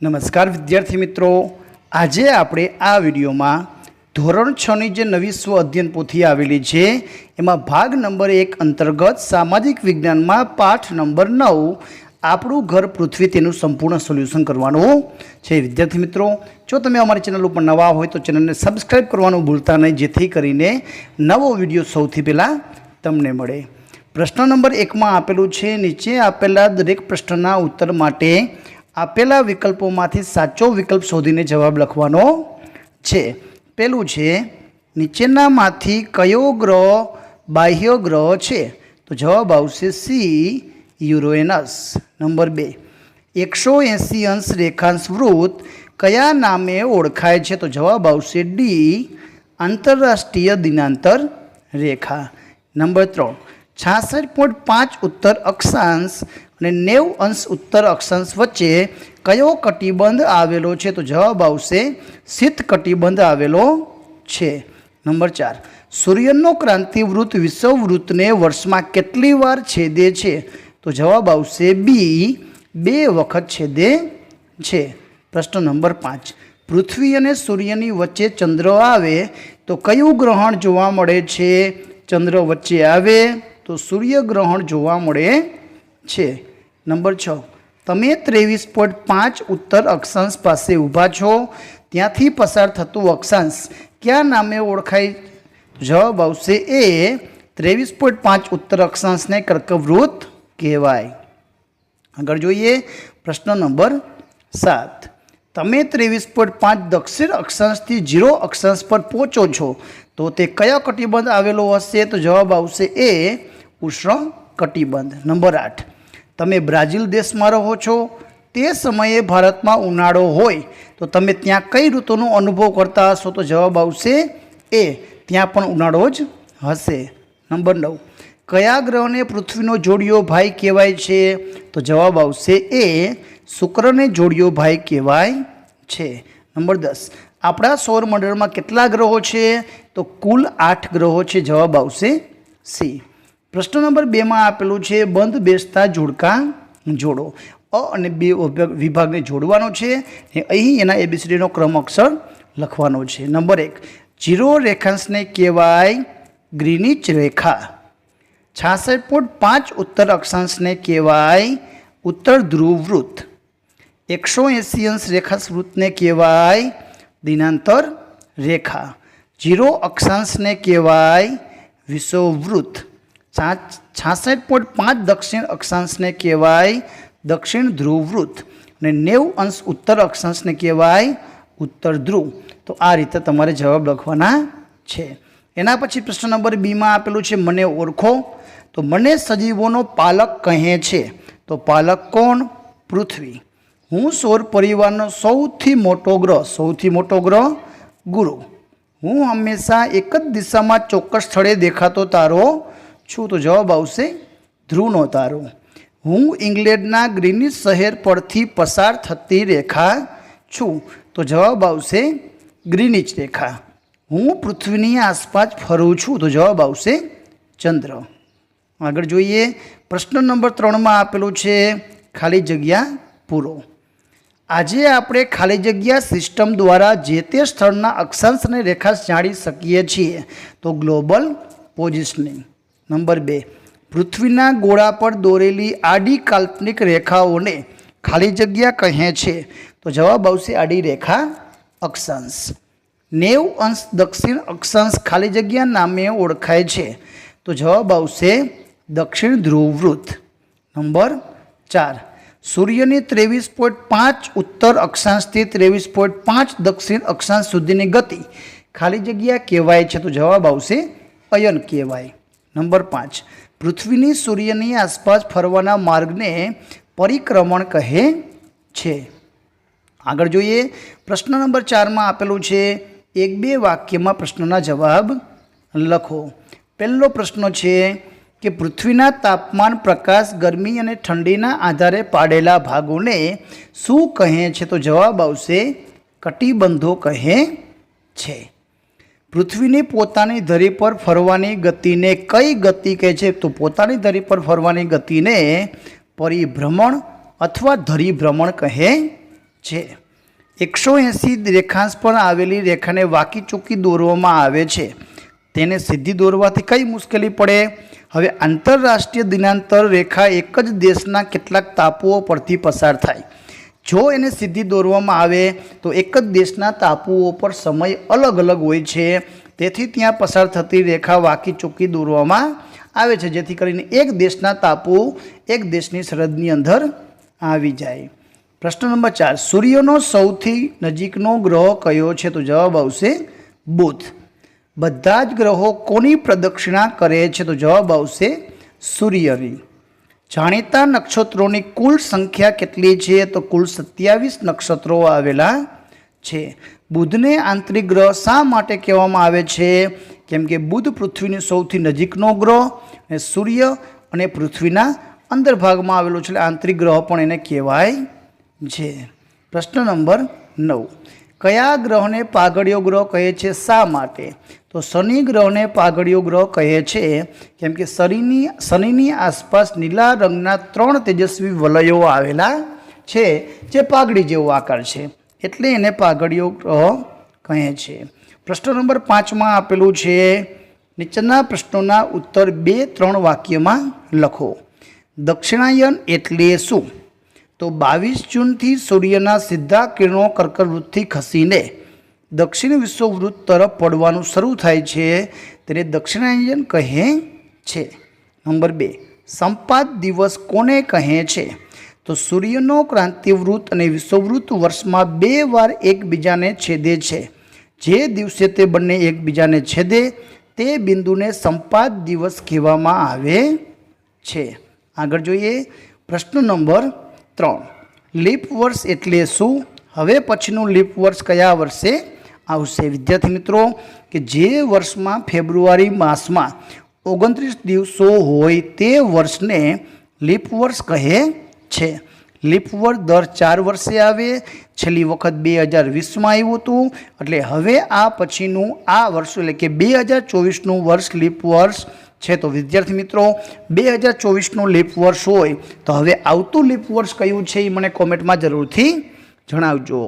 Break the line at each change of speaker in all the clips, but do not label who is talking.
નમસ્કાર વિદ્યાર્થી મિત્રો, આજે આપણે આ વિડીયોમાં ધોરણ 6 ની જે નવી સ્વ અધ્યયન પોથી આવેલી છે એમાં ભાગ નંબર 1 અંતર્ગત સામાજિક વિજ્ઞાનમાં પાઠ નંબર 9 આપણું ઘર પૃથ્વી તેનું સંપૂર્ણ સોલ્યુશન કરવાનું છે। વિદ્યાર્થી મિત્રો, જો તમે અમારી ચેનલ ઉપર નવા હોય તો ચેનલને સબસ્ક્રાઈબ કરવાનું ભૂલતા નહીં, જેથી કરીને નવો વિડીયો સૌથી પહેલાં તમને મળે। પ્રશ્ન નંબર 1 માં આપેલું છે, નીચે આપેલા દરેક પ્રશ્નના ઉત્તર માટે આપેલા વિકલ્પોમાંથી સાચો વિકલ્પ શોધીને જવાબ લખવાનો છે। પહેલું છે, નીચેનામાંથી કયો ગ્રહ બાહ્ય ગ્રહ છે? તો જવાબ આવશે સી, યુરેનસ। નંબર 2, 180 અંશ રેખાંશ વૃત્ત કયા નામે ઓળખાય છે? તો જવાબ આવશે ડી, આંતરરાષ્ટ્રીય દિનાંતર રેખા। નંબર 3, 66.5 ઉત્તર અક્ષાંશ અને 90 અંશ ઉત્તર અક્ષાંશ વચ્ચે કયો કટિબંધ આવેલો છે? તો જવાબ આવશે શીત કટિબંધ આવેલો છે। નંબર 4, સૂર્યનો ક્રાંતિવૃત્ત વિષુવવૃત્તને વર્ષમાં કેટલી વાર છેદે છે? તો જવાબ આવશે બી, 2 વખત છેદે છે। પ્રશ્ન નંબર 5, પૃથ્વી અને સૂર્યની વચ્ચે ચંદ્ર આવે તો કયું ગ્રહણ જોવા મળે છે? ચંદ્ર વચ્ચે આવે તો સૂર્યગ્રહણ જોવા મળે છે। નંબર 6, તમે 23.5 ઉત્તર અક્ષાંશ પાસે ઊભા છો, ત્યાંથી પસાર થતું અક્ષાંશ કયા નામે ઓળખાય? જવાબ આવશે એ, 23.5 ઉત્તર અક્ષાંશને કર્કવૃત્ત કહેવાય। આગળ જોઈએ પ્રશ્ન નંબર 7, તમે 23.5 દક્ષિણ અક્ષાંશથી 0 અક્ષાંશ પર પહોંચો છો તો તે કયો કટિબંધ આવેલો હશે? તો જવાબ આવશે એ, ઉષ્ણ કટિબંધ। નંબર 8, તમે બ્રાઝિલ દેશમાં રહો છો, તે સમયે ભારતમાં ઉનાળો હોય તો તમે ત્યાં કઈ ઋતુનો અનુભવ કરતા હશો? તો જવાબ આવશે એ, ત્યાં પણ ઉનાળો જ હશે। નંબર 9, કયા ગ્રહને પૃથ્વીનો જોડિયો ભાઈ કહેવાય છે? તો જવાબ આવશે એ, શુક્રને જોડિયો ભાઈ કહેવાય છે। નંબર 10, આપણા સૌરમંડળમાં કેટલા ગ્રહો છે? તો કુલ 8 ગ્રહો છે। જવાબ આવશે સી। પ્રશ્ન નંબર 2 માં આપેલું છે, બંધ બેસતા જોડકા જોડો। અ અને બે વિભાગને જોડવાનો છે, અહીં એના એબીસીડીનો ક્રમ અક્ષર લખવાનો છે। નંબર 1, 0 રેખાંશને કહેવાય ગ્રીનિચ રેખા। 66.5 ઉત્તર અક્ષાંશને કહેવાય ઉત્તર ધ્રુવ વૃત્ત। 180 અંશ રેખાંશ વૃત્તને કહેવાય દિનાંતર રેખા। 0 અક્ષાંશને કહેવાય વિષુવવૃત્ત। 66.5 દક્ષિણ અક્ષાંશને કહેવાય દક્ષિણ ધ્રુવ વૃત્ત અને 90 અંશ ઉત્તર અક્ષાંશને કહેવાય ઉત્તર ધ્રુવ। તો આ રીતે તમારે જવાબ લખવાના છે। એના પછી પ્રશ્ન નંબર 2 માં આપેલું છે, મને ઓળખો। તો મને સજીવોનો પાલક કહે છે। તો પાલક કોણ? પૃથ્વી। હું સૌર પરિવારનો સૌથી મોટો ગ્રહ ગુરુ। હું હંમેશા એક જ દિશામાં ચોક્કસ સ્થળે દેખાતો તારો છું। તો જવાબ આવશે ધ્રુવનો તારો। હું ઇંગ્લેન્ડના ગ્રીનિચ શહેર પરથી પસાર થતી રેખા છું। તો જવાબ આવશે ગ્રીનિચ રેખા। હું પૃથ્વીની આસપાસ ફરું છું। તો જવાબ આવશે ચંદ્ર। આગળ જોઈએ પ્રશ્ન નંબર 3 માં આપેલું છે, ખાલી જગ્યા પૂરો। આજે આપણે ખાલી જગ્યા સિસ્ટમ દ્વારા જે તે સ્થળના અક્ષાંશ અને રેખાંશ જાણી શકીએ છીએ। તો ગ્લોબલ પોઝિશનિંગ। નંબર 2, પૃથ્વીના ગોળા પર દોરેલી આડી કાલ્પનિક રેખાઓને ખાલી જગ્યા કહે છે। તો જવાબ આવશે આડી રેખા અક્ષાંશ। 90 અંશ દક્ષિણ અક્ષાંશ ખાલી જગ્યા નામે ઓળખાય છે। તો જવાબ આવશે દક્ષિણ ધ્રુવ વૃત્ત। નંબર 4, સૂર્યની 23.5 ઉત્તર અક્ષાંશથી 23.5 દક્ષિણ અક્ષાંશ સુધીની ગતિ ખાલી જગ્યા કહેવાય છે। તો જવાબ આવશે અયન કહેવાય। નંબર 5, પૃથ્વીની સૂર્યની આસપાસ ફરવાના માર્ગને પરિક્રમણ કહે છે। આગળ જોઈએ પ્રશ્ન નંબર 4 માં આપેલું છે, 1-2 વાક્યમાં પ્રશ્નના જવાબ લખો। પહેલો પ્રશ્ન છે કે પૃથ્વીના તાપમાન, પ્રકાશ, ગરમી અને ઠંડીના આધારે પાડેલા ભાગોને શું કહે છે? તો જવાબ આવશે કટિબંધો કહે છે। પૃથ્વીની પોતાની ધરી પર ફરવાની ગતિને કઈ ગતિ કહે છે? તો પોતાની ધરી પર ફરવાની ગતિને પરિભ્રમણ અથવા ધરીભ્રમણ કહે છે। 180 રેખાંશ પર આવેલી રેખાને વાંકી ચૂકી દોરવામાં આવે છે, તેને સીધી દોરવાથી કઈ મુશ્કેલી પડે? હવે આંતરરાષ્ટ્રીય દિનાંતર રેખા એક જ દેશના કેટલાક ટાપુઓ પરથી પસાર થાય। જો એને સીધી દોરવામાં આવે તો એક જ દેશના ટાપુઓ પર સમય અલગ અલગ હોય છે, તેથી ત્યાં પસાર થતી રેખા વાંકી ચૂકી દોરવામાં આવે છે, જેથી કરીને એક દેશના ટાપુ એક દેશની સરહદની અંદર આવી જાય। પ્રશ્ન નંબર 4, સૂર્યનો સૌથી નજીકનો ગ્રહ કયો છે? તો જવાબ આવશે બુધ। બધા જ ગ્રહો કોની પ્રદક્ષિણા કરે છે? તો જવાબ આવશે સૂર્યની। જાણીતા નક્ષત્રોની કુલ સંખ્યા કેટલી છે? તો કુલ 27 નક્ષત્રો આવેલા છે। બુધને આંતરિક ગ્રહ શા માટે કહેવામાં આવે છે? કેમ કે બુધ પૃથ્વીની સૌથી નજીકનો ગ્રહ અને સૂર્ય અને પૃથ્વીના અંદર ભાગમાં આવેલો છે, એટલે આંતરિક ગ્રહ પણ એને કહેવાય છે। પ્રશ્ન નંબર 9, કયા ગ્રહને પાઘડિયો ગ્રહ કહે છે? શા માટે? તો શનિ ગ્રહને પાઘડિયો ગ્રહ કહે છે, કેમ કે શનિની આસપાસ નીલા રંગના 3 તેજસ્વી વલયો આવેલા છે, જે પાઘડી જેવો આકાર છે, એટલે એને પાઘડિયો ગ્રહ કહે છે। પ્રશ્ન નંબર 5માં આપેલું છે, નીચેના પ્રશ્નોના ઉત્તર 2-3 વાક્યમાં લખો। દક્ષિણાયન એટલે શું? તો 22 જૂનથી સૂર્યના સીધા કિરણો કર્કવૃતથી ખસીને દક્ષિણ વિષુવવૃત્ત તરફ પડવાનું શરૂ થાય છે, તેને દક્ષિણાયન કહે છે। નંબર 2, સંપાત દિવસ કોને કહે છે? તો સૂર્યનો ક્રાંતિવૃત્ત અને વિષુવવૃત્ત વર્ષમાં 2 વાર એકબીજાને છેદે છે, જે દિવસે તે બંને એકબીજાને છેદે તે બિંદુને સંપાત દિવસ કહેવામાં આવે છે। આગળ જોઈએ પ્રશ્ન નંબર 3, લીપ વર્ષ એટલે શું? હવે પછીનું લીપ વર્ષ કયા વર્ષે આવશે? વિદ્યાર્થી મિત્રો, કે જે વર્ષમાં ફેબ્રુઆરી માસમાં 29 દિવસો હોય તે વર્ષને લીપ વર્ષ કહે છે। લીપ વર્ષ દર 4 વર્ષે આવે, છેલ્લી વખત 2020માં આવ્યું હતું, એટલે હવે આ પછીનું આ વર્ષ એટલે કે 2024નું વર્ષ લીપ વર્ષ છે। તો વિદ્યાર્થી મિત્રો, 2024નું લીપ વર્ષ હોય તો હવે આવતું લીપ વર્ષ કયું છે એ મને કોમેન્ટમાં જરૂરથી જણાવજો।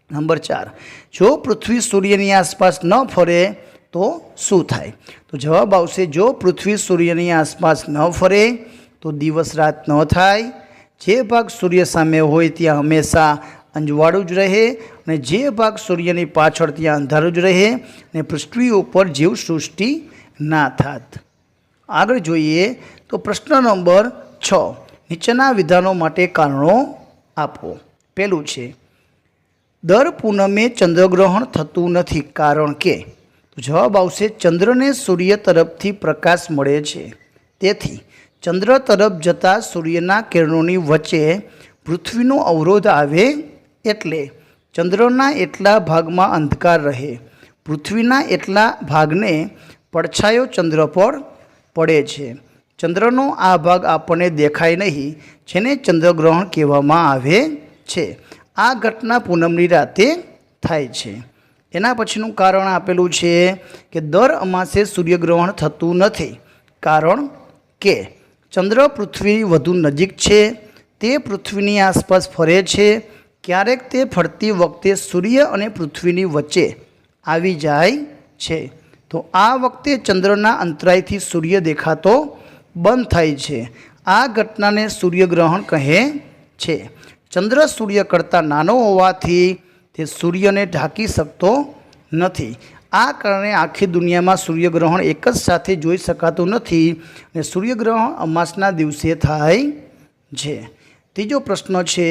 નંબર 4, જો પૃથ્વી સૂર્યની આસપાસ ન ફરે તો શું થાય? તો જવાબ આવશે, જો પૃથ્વી સૂર્યની આસપાસ ન ફરે તો દિવસ રાત ન થાય, જે ભાગ સૂર્ય સામે હોય ત્યાં હંમેશા અંજવાળું જ રહે, અને જે ભાગ સૂર્યની પાછળ ત્યાં અંધારું જ રહે, અને પૃથ્વી ઉપર જીવસૃષ્ટિ ના થાત। આગળ જોઈએ તો પ્રશ્ન નંબર 6, નીચેના વિધાનો માટે કારણો આપો। પહેલું છે, દર પૂનમે ચંદ્રગ્રહણ થતું નથી, કારણ કે? તો જવાબ આવશે, ચંદ્રને સૂર્ય તરફથી પ્રકાશ મળે છે, તેથી ચંદ્ર તરફ જતા સૂર્યના કિરણોની વચ્ચે પૃથ્વીનો અવરોધ આવે, એટલે ચંદ્રના એટલા ભાગમાં અંધકાર રહે, પૃથ્વીના એટલા ભાગને પડછાયો ચંદ્ર પર પડે છે। ચંદ્રનો આ ભાગ આપણને દેખાય નહીં, જેને ચંદ્રગ્રહણ કહેવામાં આવે છે। આ ઘટના પૂનમની રાતે થાય છે। એના પછીનું કારણ આપેલું છે કે દર અમાસે સૂર્યગ્રહણ થતું નથી, કારણ કે ચંદ્ર પૃથ્વી વધુ નજીક છે, તે પૃથ્વીની આસપાસ ફરે છે, ક્યારેક તે ફરતી વખતે સૂર્ય અને પૃથ્વીની વચ્ચે આવી જાય છે, તો આ વખતે ચંદ્રના અંતરાયથી સૂર્ય દેખાતો બંધ થાય છે। આ ઘટનાને સૂર્યગ્રહણ કહે છે। ચંદ્ર સૂર્ય કરતાં નાનો હોવાથી તે સૂર્યને ઢાંકી શકતો નથી, આ કારણે આખી દુનિયામાં સૂર્યગ્રહણ એક જ સાથે જોઈ શકાતું નથી, અને સૂર્યગ્રહણ અમાસના દિવસે થાય છે। ત્રીજો પ્રશ્ન છે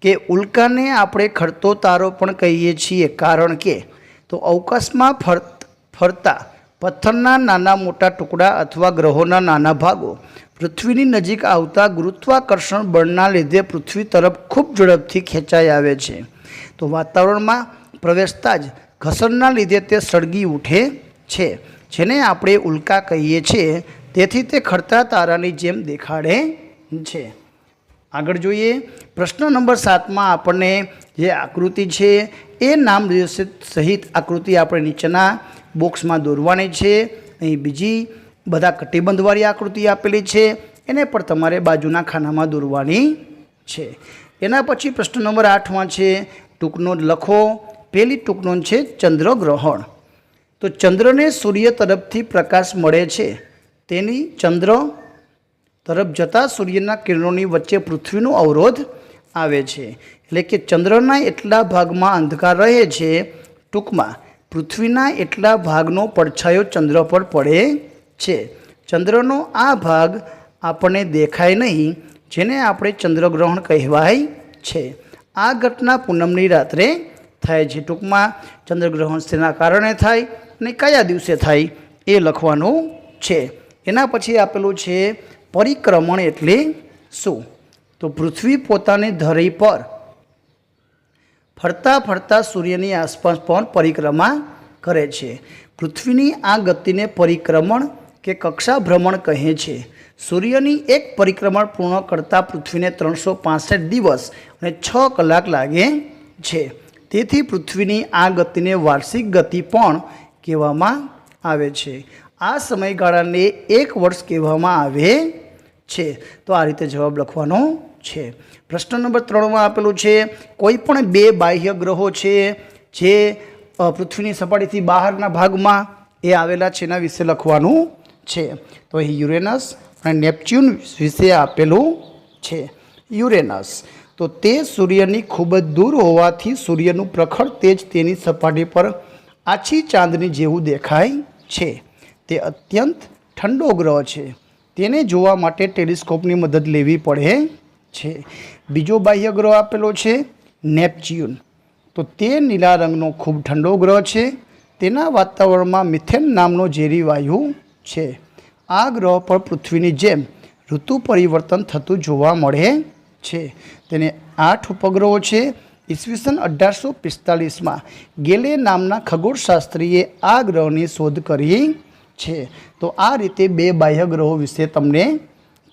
કે ઉલ્કાને આપણે ખરતો તારો પણ કહીએ છીએ, કારણ કે? તો અવકાશમાં ફરતા પથ્થરના નાના મોટા ટુકડા અથવા ગ્રહોના નાના ભાગો પૃથ્વીની નજીક આવતા ગુરુત્વાકર્ષણ બળના લીધે પૃથ્વી તરફ ખૂબ ઝડપથી ખેંચાઈ આવે છે, તો વાતાવરણમાં પ્રવેશતા જ ઘર્ષણના લીધે તે સળગી ઉઠે છે, જેને આપણે ઉલ્કા કહીએ છીએ, તેથી તે ખરતા તારાની જેમ દેખાડે છે। આગળ જોઈએ પ્રશ્ન નંબર 7માં આપણને જે આકૃતિ છે એ નામ સહિત આકૃતિ આપણે નીચેના બોક્સમાં દોરવાની છે। અહીં બીજી બધા કટિબંધવાળી આકૃતિ આપેલી છે, એને પણ તમારે બાજુના ખાનામાં દોરવાની છે। एना पछी प्रश्न नंबर 8 में छे टूंक नोंध लखो। पहली टूंक नोंध छे चंद्रग्रहण। तो चंद्र ने सूर्य तरफथी प्रकाश मळे छे तेनी चंद्र तरफ जता सूर्यना किरणोनी वच्चे पृथ्वीनो अवरोध आवे छे। एटले के चंद्रना एटला भागमां अंधकार रहे छे, टूंकमां पृथ्वीना एटला भागनो પડછાયો चंद्र पर पड़े छे। चंद्रनो आ भाग आपणे देखाय नहीं, जेने आपणे चंद्रग्रहण कहेवाय छे। आ घटना पूनमनी रात्रे थाय छे। टूंकमां चंद्रग्रहण शेना कारणे थाय ने कया दिवसे थाय ए लखवानुं छे। एना पछी आपेलुं छे परिक्रमण एटले शुं। तो पृथ्वी पोतानी धरी पर फरता फरता सूर्यनी आसपास पण परिक्रमा करे छे। पृथ्वीनी आ गतिने परिक्रमण के कक्षा भ्रमण कहे छे। सूर्यनी एक परिक्रमण पूर्ण करता पृथ्वीने 365 दिवस अने 6 कलाक लागे छे। तेथी पृथ्वीनी आ गतिने वार्षिक गति पण कहेवामां आवे छे। आ समयगाळाने 1 वर्ष कहेवामां आवे छे। तो आ रीते जवाब लखवानो छे। प्रश्न नंबर 3 में आपेलुं छे कोईपण 2 बाह्य ग्रहो छे जे पृथ्वीनी सपाटीथी बहारना भागमां ए आवेला छे, एना विषे लखवानुं छे। तो युरेनस अने नेपच्यून विषे आपेलुं छे। युरेनस तो ते सूर्यनी खूब ज दूर होवाथी सूर्यनुं प्रखर तेज तेनी सपाटी पर आछी चांदनी जेवुं देखाय छे। ते अत्यंत ठंडो ग्रह छे। तेने जोवा माटे टेलिस्कोपनी मदद लेवी पड़े छे। बीजो बाह्य ग्रह आपेलो छे नेपच्यून। तो ते नीला रंगनो खूब ठंडो ग्रह छे। तेना वातावरणमां मिथेन नामनो झेरी वायु छे। आ ग्रह पर पृथ्वीनी जेम ऋतु परिवर्तन थतुं जोवा मळे छे। तेने 8 उपग्रहो छे। ईस्वीसन 1845 में गेले नामना खगोळशास्त्रीए आ ग्रहनी शोध करी छे। तो आ रीते 2 बाह्य ग्रहो विषे तमने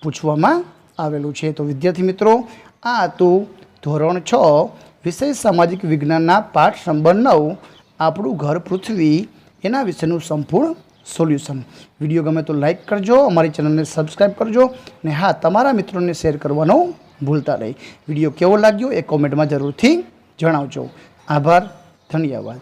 पूछवामां आवेलुं छे। तो विद्यार्थी मित्रों आ हतुं धोरण 6 विषय सामाजिक विज्ञानना पाठ नंबर 9 आपणुं घर पृथ्वी एना विषयनुं संपूर्ण सोल्यूशन। विडियो गमे तो लाइक करजो, अमारी चेनल ने सब्सक्राइब करजो ने हाँ तमारा मित्रों ने शेर करवानो भूलता नहीं। विडियो केवो लाग्यो ए कॉमेंट में जरूर थी जणावजो। आभार, धन्यवाद।